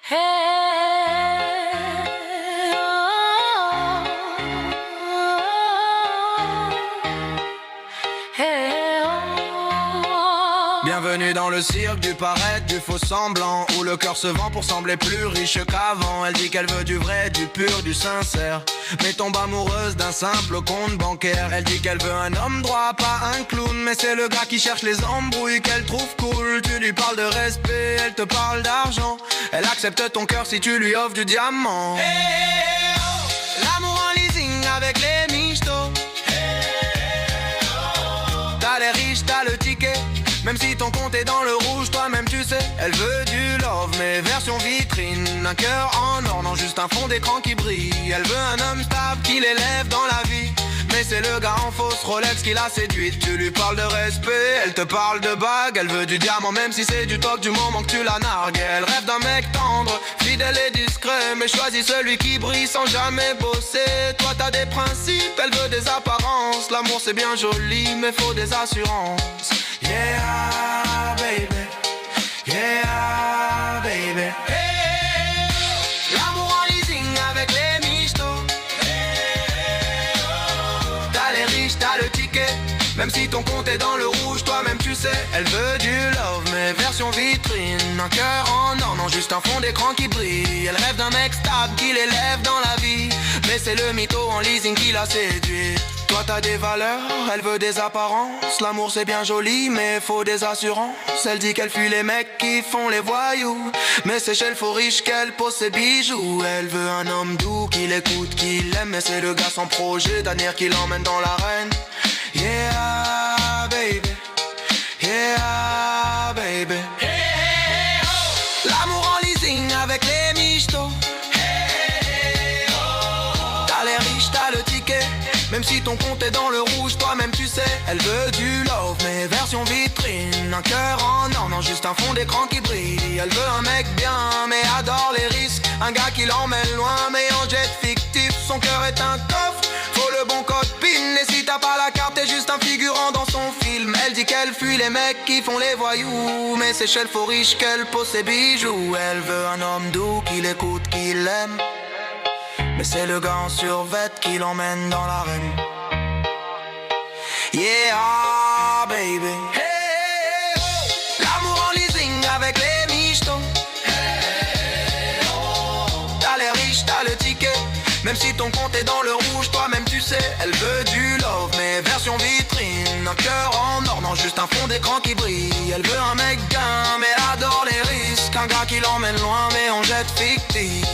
Hey, oh, hey, oh. Bienvenue dans le cirque du paraître, du faux semblant, où le cœur se vend pour sembler plus riche qu'avant. Elle dit qu'elle veut du vrai, du pur, du sincère, mais tombe amoureuse d'un simple compte bancaire. Elle dit qu'elle veut un homme droit, pas un clown, mais c'est le gars qui cherche les embrouilles qu'elle trouve cool. Tu lui parles de respect, elle te parle d'argent. Elle accepte ton cœur si tu lui offres du diamant. Hey, oh. L'amour en leasing avec les michtos. Hey, oh. T'as les riches, t'as le ticket. Même si ton compte est dans le rouge, toi-même tu sais. Elle veut du love, mais version vitrine. Un cœur en or, non juste un fond d'écran qui brille. Elle veut un homme stable qui l'élève dans la vie, mais c'est le gars en fausse Rolex qui l'a séduite. Tu lui parles de respect, elle te parle de bague. Elle veut du diamant même si c'est du toc du moment que tu la nargues. Elle rêve d'un mec tendre, fidèle et discret, mais choisis celui qui brille sans jamais bosser. Toi t'as des principes, elle veut des apparences. L'amour c'est bien joli, mais faut des assurances. Yeah, baby. Yeah, baby. Hey, l'amour en leasing avec les michtos. Hey, oh. T'as les riches, t'as le ticket. Même si ton compte est dans le rouge, toi-même tu sais. Elle veut du love, mais version vitrine. Un cœur en or, non juste un fond d'écran qui brille. Elle rêve d'un mec stable qui l'élève dans la vie, mais c'est le mytho en leasing qui l'a séduit. Toi t'as des valeurs, elle veut des apparences. L'amour c'est bien joli, mais faut des assurances. Elle dit qu'elle fuit les mecs qui font les voyous, mais c'est chez le faux riche qu'elle pose ses bijoux. Elle veut un homme doux, qui l'écoute, qui l'aime, mais c'est le gars sans projet d'avenir qui l'emmène dans l'arène. Yeah, baby. Yeah, baby. Hey, hey, oh. L'amour en leasing avec les michtos. Hey, oh. T'as les riches, t'as le ticket. Même si ton compte est dans le rouge, toi-même tu sais. Elle veut du love, mais version vitrine. Un cœur en or, non juste un fond d'écran qui brille. Elle veut un mec bien, mais adore les risques. Un gars qui l'emmène loin, mais en jet fictif. Son cœur est un coffre, faut le bon code PIN. Et si t'as pas la carte, t'es juste un figurant dans son film. Elle dit qu'elle fuit les mecs qui font les voyous, mais c'est chez le faux riche qu'elle pose ses bijoux. Elle veut un homme doux, qui l'écoute, qui l'aime, mais c'est le gars en survêt qui l'emmène dans l'arène. Yeah, baby. Hey, oh. L'amour en leasing avec les michtos. Hey, oh. T'as les riches, t'as le ticket. Même si ton compte est dans le rouge, toi-même tu sais. Elle veut du love, mais version vitrine. Un cœur en or, non juste un fond d'écran qui brille. Elle veut un mec gain, mais adore les risques. Un gars qui l'emmène loin, mais en jet fictif.